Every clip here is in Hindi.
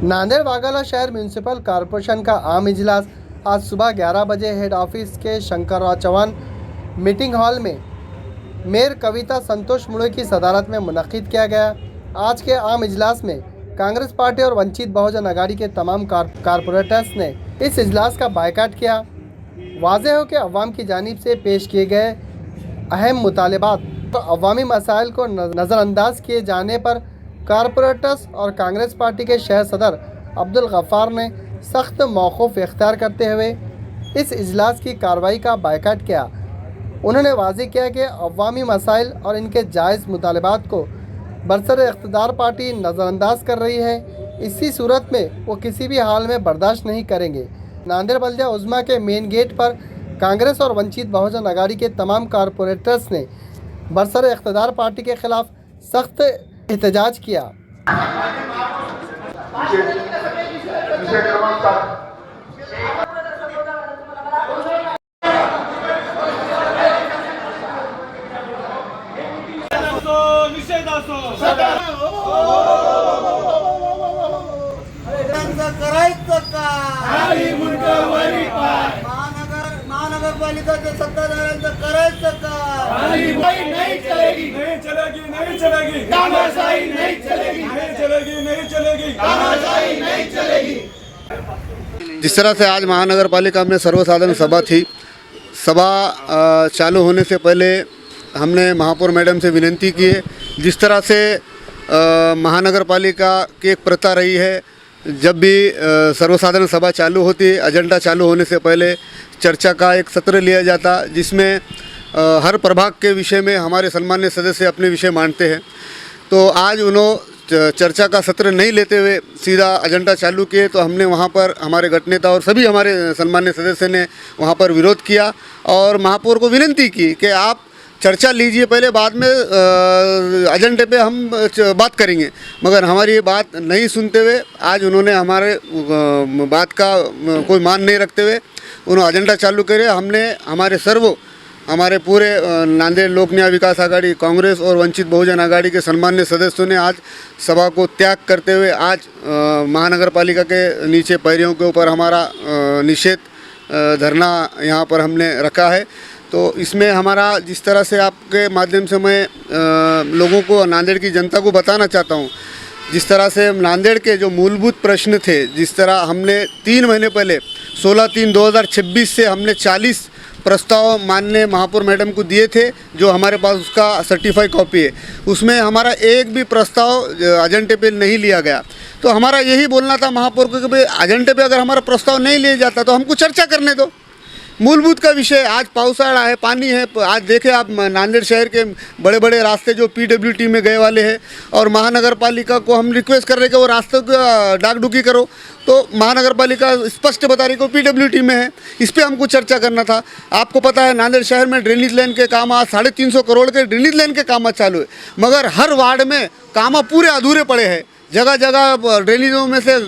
नांदेड़ वाघाला शहर म्यूनिसिपल कॉरपोरेशन का आम इजलास आज सुबह 11 बजे हेड ऑफिस के शंकरराव चौहान मीटिंग हॉल में मेयर कविता संतोष मुड़े की सदारत में मुनक्किद किया गया। आज के आम इजलास में कांग्रेस पार्टी और वंचित बहुजन आघाड़ी के तमाम कारपोरेटर्स ने इस इजलास का बायकाट किया। वाज़ेह हो कि अवाम की जानिब से पेश किए गए अहम मुतालबात तो अवामी मसाइल को नज़रअंदाज किए जाने पर कारपोरेटर्स और कांग्रेस पार्टी के शहर सदर अब्दुल गफ्फार ने सख्त मौक़िफ़ इख्तियार करते हुए इस इजलास की कार्रवाई का बायकाट किया। उन्होंने वाज़ेह किया कि अवामी मसाइल और इनके जायज़ मुतालबात को बरसर इक़्तिदार पार्टी नज़रअंदाज कर रही है। इसी सूरत में वो किसी भी हाल में बर्दाश्त नहीं करेंगे। नांदेड़ बल्दिया उज़्मा के मेन गेट पर कांग्रेस और वंचित बहुजन आघाड़ी के तमाम कारपोरेटर्स ने बरसर इक़्तिदार पार्टी के ख़िलाफ़ सख्त एहतजाज किया। करायचं का महानगरपालिकाचं सत्ताधाऱ्यांचं करायचं का? नहीं चलेगी, नहीं चलेगी, नहीं चलेगी, तानाशाही नहीं चलेगी, नहीं चलेगी, नहीं चलेगी, तानाशाही नहीं चलेगी। जिस तरह से आज महानगर पालिका में सर्वसाधारण सभा थी, सभा चालू होने से पहले हमने महापौर मैडम से विनती की है। जिस तरह से महानगर पालिका की एक प्रथा रही है, जब भी सर्वसाधारण सभा चालू होती है, एजेंडा चालू होने से पहले चर्चा का एक सत्र लिया जाता, जिसमें हर प्रभाग के विषय में हमारे सम्मान्य सदस्य अपने विषय मांडते हैं। तो आज उन्होंने चर्चा का सत्र नहीं लेते हुए सीधा एजेंडा चालू किए, तो हमने वहाँ पर हमारे गठनेता और सभी हमारे सम्मान्य सदस्य ने वहाँ पर विरोध किया और महापौर को विनती की कि आप चर्चा लीजिए पहले, बाद में एजेंडे पे हम बात करेंगे। मगर हमारी ये बात नहीं सुनते हुए आज उन्होंने हमारे बात का कोई मान नहीं रखते हुए उन्होंने एजेंडा चालू करे। हमने हमारे पूरे नांदेड़ लोक न्याय विकास आघाड़ी, कांग्रेस और वंचित बहुजन आघाड़ी के सम्मान्य सदस्यों ने आज सभा को त्याग करते हुए आज महानगर पालिका के नीचे पैरियों के ऊपर हमारा निषेध धरना यहाँ पर हमने रखा है। तो इसमें हमारा जिस तरह से आपके माध्यम से मैं लोगों को, नांदेड़ की जनता को बताना चाहता हूँ, जिस तरह से नांदेड़ के जो मूलभूत प्रश्न थे, जिस तरह हमने 3 महीने पहले 16/3/2026 से हमने 40 प्रस्ताव माननीय महापौर मैडम को दिए थे, जो हमारे पास उसका सर्टिफाइड कॉपी है, उसमें हमारा एक भी प्रस्ताव एजेंडे पे नहीं लिया गया। तो हमारा यही बोलना था महापौर को कि भाई एजेंडे पे अगर हमारा प्रस्ताव नहीं लिया जाता तो हमको चर्चा करने दो। मूलभूत का विषय, आज पावसाड़ा है, पानी है, आज देखें आप नांदेड़ शहर के बड़े बड़े रास्ते जो PWT में गए वाले हैं, और महानगर पालिका को हम रिक्वेस्ट कर रहे हैं कि वो रास्तों का डागडुगी करो, तो महानगर पालिका स्पष्ट बता रही को PWT में है। इस पर हमको चर्चा करना था। आपको पता है नांदेड़ शहर में ड्रेनेज लाइन के काम आज 350 करोड़ के ड्रेनेज लाइन के काम चालू है, मगर हर वार्ड में काम पूरे अधूरे पड़े हैं। जगह जगह ड्रेनेजों में से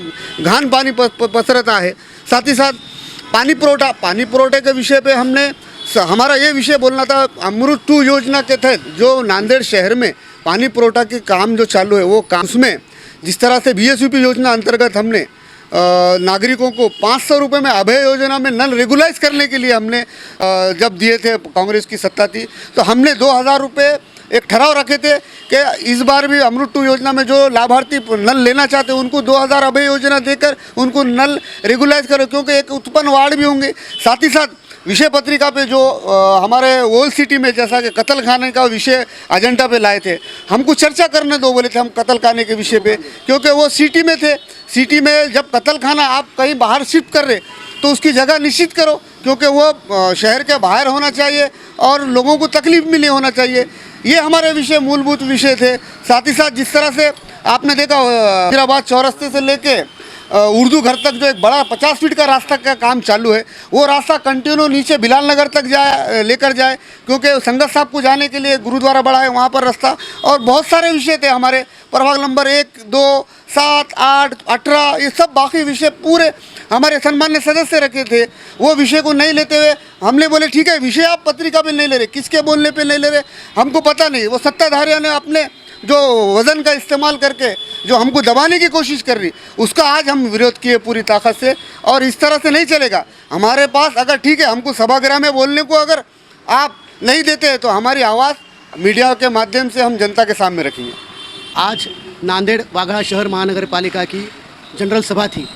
घान पानी पसरता है। साथ ही साथ पानी पुरोठे के विषय पे हमारा ये विषय बोलना था। अमृत 2 योजना के तहत जो नांदेड़ शहर में पानी पुरोठा के काम जो चालू है, वो काम उसमें जिस तरह से BSUP योजना अंतर्गत हमने नागरिकों को 500 रुपये में अभय योजना में नल रेगुलाइज करने के लिए हमने जब दिए थे, कांग्रेस की सत्ता थी, तो हमने 2000 रुपये एक ठहराव रखे थे कि इस बार भी अमृत 2 योजना में जो लाभार्थी नल लेना चाहते हैं उनको 2000 अभय योजना देकर उनको नल रेगुलाइज करो, क्योंकि एक उत्पन्न वार्ड भी होंगे। साथ ही साथ विषय पत्रिका पे जो हमारे ओल्ड सिटी में जैसा कि कत्ल खाने का विषय एजेंडा पे लाए थे, हमको चर्चा करने दो बोले थे हम कत्ल खाने के विषय पे, क्योंकि वो सिटी में थे। सिटी में जब कत्ल खाना आप कहीं बाहर शिफ्ट कर रहे तो उसकी जगह निश्चित करो, क्योंकि वो शहर के बाहर होना चाहिए और लोगों को तकलीफ भी नहीं होना चाहिए। ये हमारे विषय मूलभूत विषय थे। साथ ही साथ जिस तरह से आपने देखा हैदराबाद चौरस्ते से लेके उर्दू घर तक जो एक बड़ा 50 फीट का रास्ता का काम चालू है, वो रास्ता कंटिन्यू नीचे बिलाल नगर तक लेकर जाए, क्योंकि संगत साहब को जाने के लिए गुरुद्वारा बड़ा है वहाँ पर रास्ता। और बहुत सारे विषय थे हमारे प्रभाग नंबर 1, 2, 7, 8, 18, ये सब बाकी विषय पूरे हमारे सम्मान्य सदस्य रखे थे। वो विषय को नहीं लेते हुए हमने बोले ठीक है, विषय आप पत्रिका पे नहीं ले रहे, किसके बोलने पे नहीं ले रहे हमको पता नहीं। वो सत्ताधारियों ने अपने जो वज़न का इस्तेमाल करके जो हमको दबाने की कोशिश कर रही, उसका आज हम विरोध किए पूरी ताकत से। और इस तरह से नहीं चलेगा। हमारे पास अगर ठीक है, हमको सभागृह में बोलने को अगर आप नहीं देते तो हमारी आवाज़ मीडिया के माध्यम से हम जनता के सामने रखेंगे। आज नांदेड़ वाघड़ा शहर महानगर पालिका की जनरल सभा थी।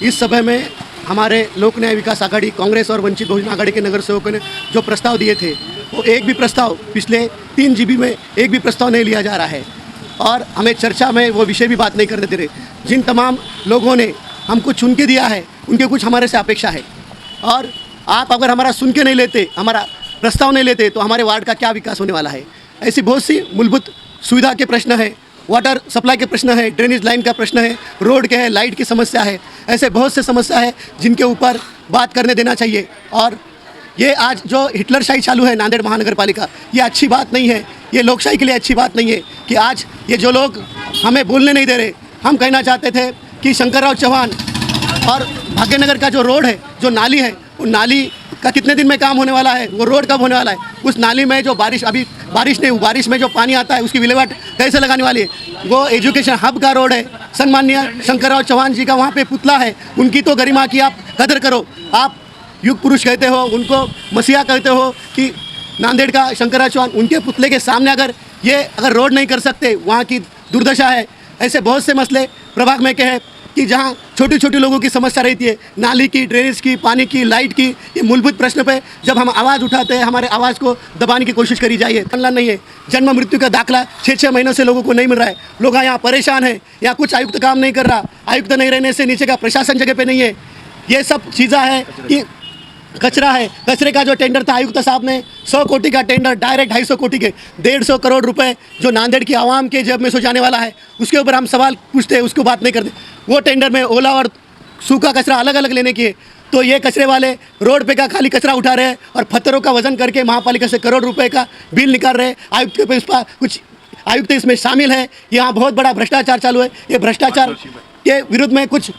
इस सभा में हमारे लोक न्याय विकास आघाड़ी, कांग्रेस और वंचित बहुजन आघाड़ी के नगर सेवकों ने जो प्रस्ताव दिए थे, वो एक भी प्रस्ताव पिछले 3 GB में एक भी प्रस्ताव नहीं लिया जा रहा है और हमें चर्चा में वो विषय भी बात नहीं करने दे रहे। जिन तमाम लोगों ने हमको चुन के दिया है, उनके कुछ हमारे से अपेक्षा है और आप अगर हमारा सुन के नहीं लेते, हमारा प्रस्ताव नहीं लेते तो हमारे वार्ड का क्या विकास होने वाला है। ऐसी बहुत सी मूलभूत सुविधा के प्रश्न है, वाटर सप्लाई के प्रश्न है, ड्रेनेज लाइन का प्रश्न है, रोड के है, लाइट की समस्या है। ऐसे बहुत से समस्या है जिनके ऊपर बात करने देना चाहिए। और ये आज जो हिटलरशाही चालू है नांदेड़ महानगर पालिका, ये अच्छी बात नहीं है। ये लोकशाही के लिए अच्छी बात नहीं है कि आज ये जो लोग हमें बोलने नहीं दे रहे। हम कहना चाहते थे कि शंकरराव चौहान और भाग्यनगर का जो रोड है, जो नाली है, वो नाली का कितने दिन में काम होने वाला है, वो रोड कब होने वाला है, उस नाली में जो बारिश नहीं, बारिश में जो पानी आता है उसकी विलेवाट कैसे लगाने वाली है। वो एजुकेशन हब का रोड है। सम्माननीय शंकरराव चौहान जी का वहाँ पे पुतला है, उनकी तो गरिमा की आप कदर करो। आप युग पुरुष कहते हो, उनको मसीहा कहते हो कि नांदेड़ का शंकरराव चौहान, उनके पुतले के सामने अगर रोड नहीं कर सकते, वहाँ की दुर्दशा है। ऐसे बहुत से मसले प्रभाग में के हैं कि जहाँ छोटी छोटी लोगों की समस्या रहती है, नाली की, ड्रेनेज की, पानी की, लाइट की, ये मूलभूत प्रश्न पे जब हम आवाज़ उठाते हैं, हमारे आवाज़ को दबाने की कोशिश करी जाइए। मामला नहीं है, जन्म मृत्यु का दाखला 6-6 महीनों से लोगों को नहीं मिल रहा है। लोग यहाँ परेशान हैं, यहाँ कुछ आयुक्त काम नहीं कर रहा, आयुक्त नहीं रहने से नीचे का प्रशासन जगह पे नहीं है। ये सब चीज़ें हैं कि कचरा है, कचरे का जो टेंडर था आयुक्त साहब ने 100 कोटी का टेंडर डायरेक्ट 250 कोटी के 150 करोड़ रुपए जो नांदेड़ की आवाम के जेब में सो जाने वाला है, उसके ऊपर हम सवाल पूछते हैं, उसको बात नहीं करते। वो टेंडर में ओला और सूखा कचरा अलग अलग लेने की है, तो ये कचरे वाले रोड पे का खाली कचरा उठा रहे हैं और पत्थरों का वजन करके महापालिका से करोड़ रुपए का बिल निकाल रहे हैं। आयुक्त के कुछ आयुक्त इसमें शामिल है। यहाँ बहुत बड़ा भ्रष्टाचार चालू है। ये भ्रष्टाचार के विरुद्ध में कुछ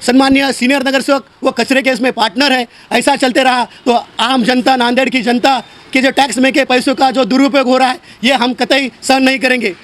सम्मानीय सीनियर नगर सेवक वो कचरे केस में पार्टनर है। ऐसा चलते रहा तो आम जनता, नांदेड़ की जनता के जो टैक्स में के पैसों का जो दुरुपयोग हो रहा है, ये हम कतई सहन नहीं करेंगे।